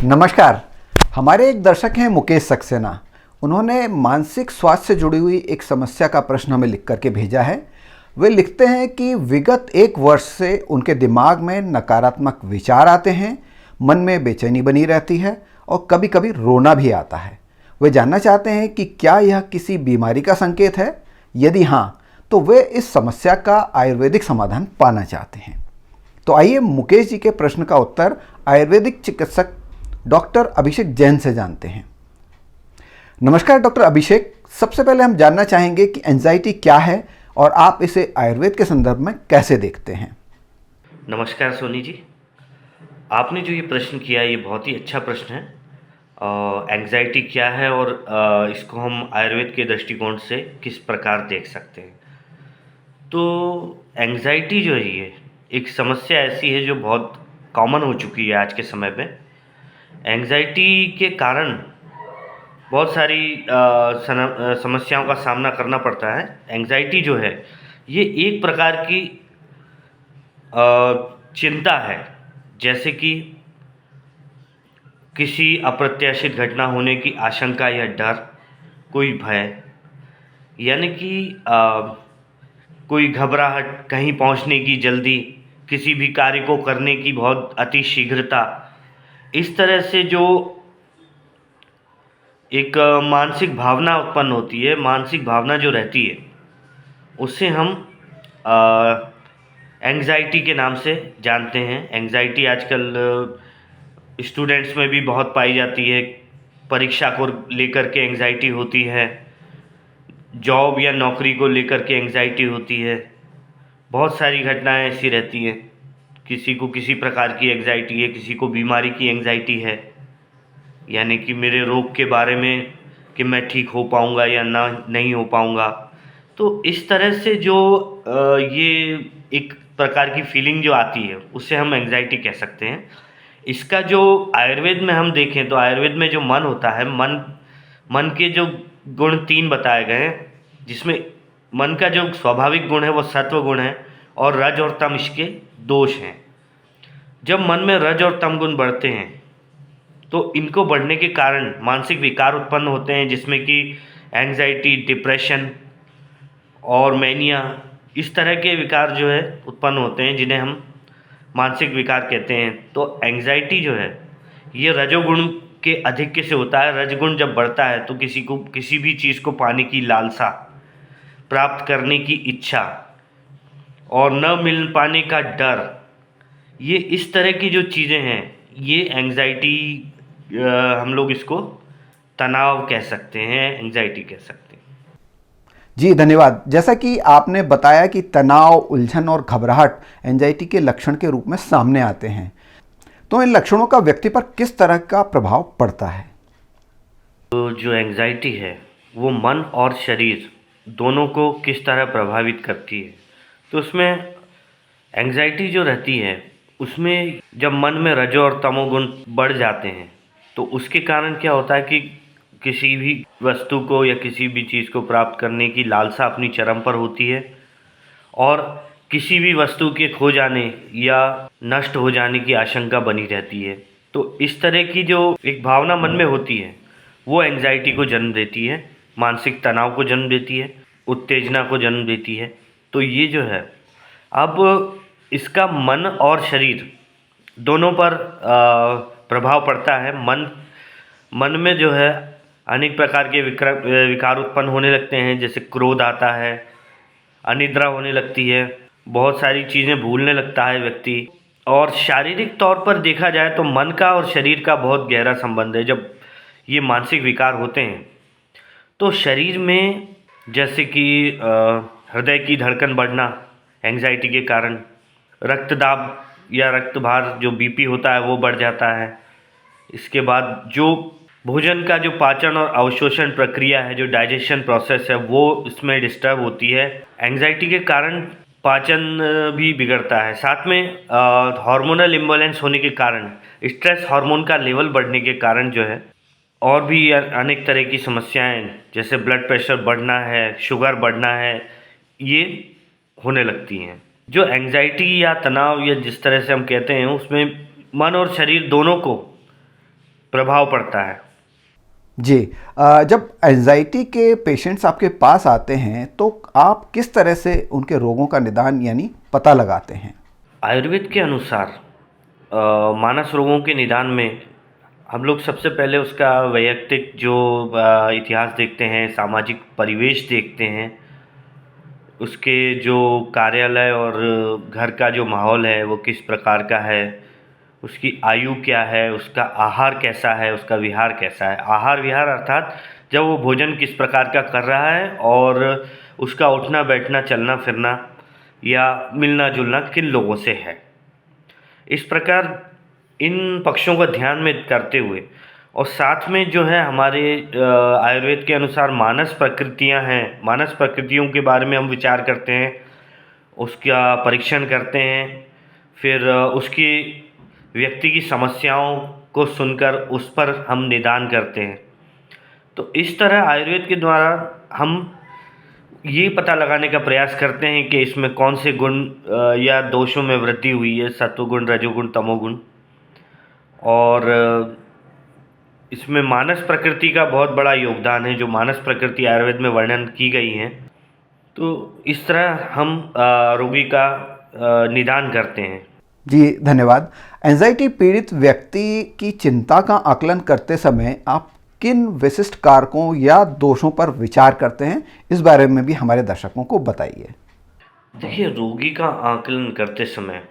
नमस्कार। हमारे एक दर्शक हैं मुकेश सक्सेना। उन्होंने मानसिक स्वास्थ्य से जुड़ी हुई एक समस्या का प्रश्न हमें लिख करके भेजा है। वे लिखते हैं कि विगत 1 वर्ष से उनके दिमाग में नकारात्मक विचार आते हैं, मन में बेचैनी बनी रहती है और कभी कभी रोना भी आता है। वे जानना चाहते हैं कि क्या यह किसी बीमारी का संकेत है। यदि हाँ, तो वे इस समस्या का आयुर्वेदिक समाधान पाना चाहते हैं। तो आइए मुकेश जी के प्रश्न का उत्तर आयुर्वेदिक चिकित्सक डॉक्टर अभिषेक जैन से जानते हैं। नमस्कार डॉक्टर अभिषेक, सबसे पहले हम जानना चाहेंगे कि एंजाइटी क्या है और आप इसे आयुर्वेद के संदर्भ में कैसे देखते हैं। नमस्कार सोनी जी, आपने जो ये प्रश्न किया ये बहुत ही अच्छा प्रश्न है। एंग्जाइटी क्या है और इसको हम आयुर्वेद के दृष्टिकोण से किस प्रकार देख सकते हैं। तो एंग्जाइटी जो है ये एक समस्या ऐसी है जो बहुत कॉमन हो चुकी है आज के समय में। एंग्जाइटी के कारण बहुत सारी समस्याओं का सामना करना पड़ता है। एंग्जाइटी जो है ये एक प्रकार की चिंता है, जैसे कि किसी अप्रत्याशित घटना होने की आशंका या डर, कोई भय, यानी कि कोई घबराहट, कहीं पहुंचने की जल्दी, किसी भी कार्य को करने की बहुत अति शीघ्रता। इस तरह से जो एक मानसिक भावना उत्पन्न होती है, मानसिक भावना जो रहती है उसे हम एंग्जाइटी के नाम से जानते हैं। एंग्जाइटी आजकल स्टूडेंट्स में भी बहुत पाई जाती है। परीक्षा को लेकर के एंग्जाइटी होती है, जॉब या नौकरी को लेकर के एंग्जाइटी होती है। बहुत सारी घटनाएं ऐसी रहती हैं। किसी को किसी प्रकार की एंग्जाइटी है, किसी को बीमारी की एंग्जाइटी है, यानी कि मेरे रोग के बारे में कि मैं ठीक हो पाऊँगा या ना नहीं हो पाऊँगा। तो इस तरह से जो ये एक प्रकार की फीलिंग जो आती है उसे हम एंग्जाइटी कह सकते हैं। इसका जो आयुर्वेद में हम देखें तो आयुर्वेद में जो मन होता है, मन के जो गुण 3 बताए गए हैं, जिसमें मन का जो स्वाभाविक गुण है वो सत्व गुण है और रज और तम इसके दोष हैं। जब मन में रज और तम गुण बढ़ते हैं तो इनको बढ़ने के कारण मानसिक विकार उत्पन्न होते हैं, जिसमें कि एंग्जाइटी, डिप्रेशन और मैनिया, इस तरह के विकार जो है उत्पन्न होते हैं, जिन्हें हम मानसिक विकार कहते हैं। तो एंग्जाइटी जो है ये रजोगुण के अधिक्य से होता है। रजगुण जब बढ़ता है तो किसी को किसी भी चीज़ को पाने की लालसा, प्राप्त करने की इच्छा और न मिल पाने का डर, ये इस तरह की जो चीज़ें हैं ये एंग्जाइटी, हम लोग इसको तनाव कह सकते हैं, एंग्जाइटी कह सकते हैं। जी धन्यवाद। जैसा कि आपने बताया कि तनाव, उलझन और घबराहट एंजाइटी के लक्षण के रूप में सामने आते हैं, तो इन लक्षणों का व्यक्ति पर किस तरह का प्रभाव पड़ता है। तो जो एंग्जाइटी है वो मन और शरीर दोनों को किस तरह प्रभावित करती है। तो उसमें एंग्जाइटी जो रहती है उसमें जब मन में रजो और तमोगुण बढ़ जाते हैं तो उसके कारण क्या होता है कि किसी भी वस्तु को या किसी भी चीज़ को प्राप्त करने की लालसा अपनी चरम पर होती है और किसी भी वस्तु के खो जाने या नष्ट हो जाने की आशंका बनी रहती है। तो इस तरह की जो एक भावना मन में होती है वो एंग्जाइटी को जन्म देती है, मानसिक तनाव को जन्म देती है, उत्तेजना को जन्म देती है। तो ये जो है, अब इसका मन और शरीर दोनों पर प्रभाव पड़ता है। मन में जो है अनेक प्रकार के विकार उत्पन्न होने लगते हैं, जैसे क्रोध आता है, अनिद्रा होने लगती है, बहुत सारी चीज़ें भूलने लगता है व्यक्ति। और शारीरिक तौर पर देखा जाए तो मन का और शरीर का बहुत गहरा संबंध है। जब ये मानसिक विकार होते हैं तो शरीर में जैसे कि हृदय की धड़कन बढ़ना एंग्जाइटी के कारण, रक्तदाब या रक्त भार जो बीपी होता है वो बढ़ जाता है। इसके बाद जो भोजन का जो पाचन और अवशोषण प्रक्रिया है, जो डाइजेशन प्रोसेस है, वो इसमें डिस्टर्ब होती है। एंग्जाइटी के कारण पाचन भी बिगड़ता है। साथ में हार्मोनल इम्बैलेंस होने के कारण, स्ट्रेस हार्मोन का लेवल बढ़ने के कारण जो है और भी अनेक तरह की समस्याएं, जैसे ब्लड प्रेशर बढ़ना है, शुगर बढ़ना है, ये होने लगती हैं। जो एंग्जाइटी या तनाव या जिस तरह से हम कहते हैं उसमें मन और शरीर दोनों को प्रभाव पड़ता है। जी, जब एंजाइटी के पेशेंट्स आपके पास आते हैं तो आप किस तरह से उनके रोगों का निदान यानी पता लगाते हैं? आयुर्वेद के अनुसार मानस रोगों के निदान में हम लोग सबसे पहले उसका वैयक्तिक जो इतिहास देखते हैं, सामाजिक परिवेश देखते हैं, उसके जो कार्यालय और घर का जो माहौल है वो किस प्रकार का है, उसकी आयु क्या है, उसका आहार कैसा है, उसका विहार कैसा है। आहार विहार अर्थात जब वो भोजन किस प्रकार का कर रहा है और उसका उठना बैठना चलना फिरना या मिलना जुलना किन लोगों से है। इस प्रकार इन पक्षों को ध्यान में करते हुए और साथ में जो है हमारे आयुर्वेद के अनुसार मानस प्रकृतियां हैं, मानस प्रकृतियों के बारे में हम विचार करते हैं, उसका परीक्षण करते हैं, फिर उसकी व्यक्ति की समस्याओं को सुनकर उस पर हम निदान करते हैं। तो इस तरह आयुर्वेद के द्वारा हम ये पता लगाने का प्रयास करते हैं कि इसमें कौन से गुण या दोषों में वृद्धि हुई है, सत्वगुण, रजोगुण, तमोगुण, और इसमें मानस प्रकृति का बहुत बड़ा योगदान है, जो मानस प्रकृति आयुर्वेद में वर्णन की गई है। तो इस तरह हम रोगी का निदान करते हैं। जी, धन्यवाद। एंजाइटी पीड़ित व्यक्ति की चिंता का आकलन करते समय आप किन विशिष्ट कारकों या दोषों पर विचार करते हैं, इस बारे में भी हमारे दर्शकों को बताइए। देखिए, रोगी का आकलन करते समय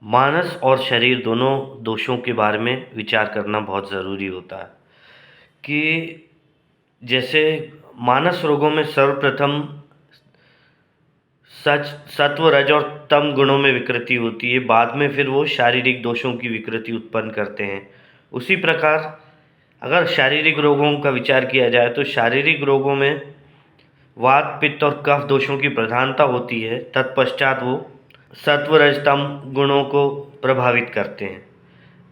मानस और शरीर दोनों दोषों के बारे में विचार करना बहुत ज़रूरी होता है। कि जैसे मानस रोगों में सर्वप्रथम सत्व, रज और तम गुणों में विकृति होती है, बाद में फिर वो शारीरिक दोषों की विकृति उत्पन्न करते हैं। उसी प्रकार अगर शारीरिक रोगों का विचार किया जाए तो शारीरिक रोगों में वात, पित्त और कफ दोषों की प्रधानता होती है, तत्पश्चात वो सत्व, रज, तम गुणों को प्रभावित करते हैं।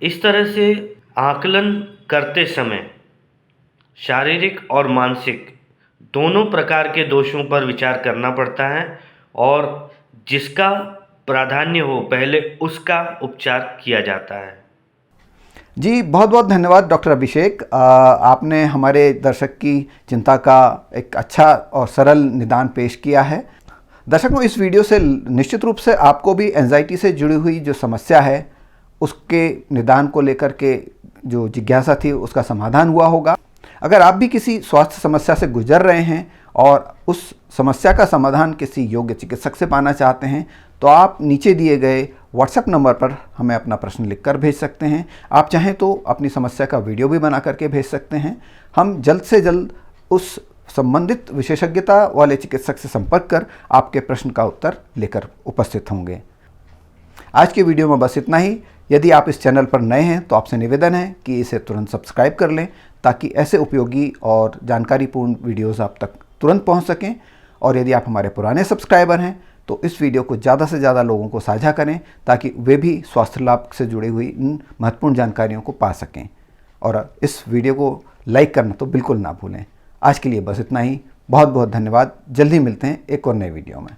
इस तरह से आकलन करते समय शारीरिक और मानसिक दोनों प्रकार के दोषों पर विचार करना पड़ता है और जिसका प्राधान्य हो पहले उसका उपचार किया जाता है। जी, बहुत बहुत धन्यवाद डॉक्टर अभिषेक। आपने हमारे दर्शक की चिंता का एक अच्छा और सरल निदान पेश किया है। दर्शकों, इस वीडियो से निश्चित रूप से आपको भी एंजाइटी से जुड़ी हुई जो समस्या है उसके निदान को लेकर के जो जिज्ञासा थी उसका समाधान हुआ होगा। अगर आप भी किसी स्वास्थ्य समस्या से गुजर रहे हैं और उस समस्या का समाधान किसी योग्य चिकित्सक से पाना चाहते हैं तो आप नीचे दिए गए व्हाट्सएप नंबर पर हमें अपना प्रश्न लिखकर भेज सकते हैं। आप चाहें तो अपनी समस्या का वीडियो भी बना करके भेज सकते हैं। हम जल्द से जल्द उस संबंधित विशेषज्ञता वाले चिकित्सक से संपर्क कर आपके प्रश्न का उत्तर लेकर उपस्थित होंगे। आज की वीडियो में बस इतना ही। यदि आप इस चैनल पर नए हैं तो आपसे निवेदन है कि इसे तुरंत सब्सक्राइब कर लें ताकि ऐसे उपयोगी और जानकारीपूर्ण वीडियोज़ आप तक तुरंत पहुंच सकें। और यदि आप हमारे पुराने सब्सक्राइबर हैं तो इस वीडियो को ज़्यादा से ज़्यादा लोगों को साझा करें ताकि वे भी स्वास्थ्य लाभ से जुड़ी हुई इन महत्वपूर्ण जानकारियों को पा सकें। और इस वीडियो को लाइक करना तो बिल्कुल ना भूलें। आज के लिए बस इतना ही। बहुत बहुत धन्यवाद। जल्दी मिलते हैं एक और नए वीडियो में।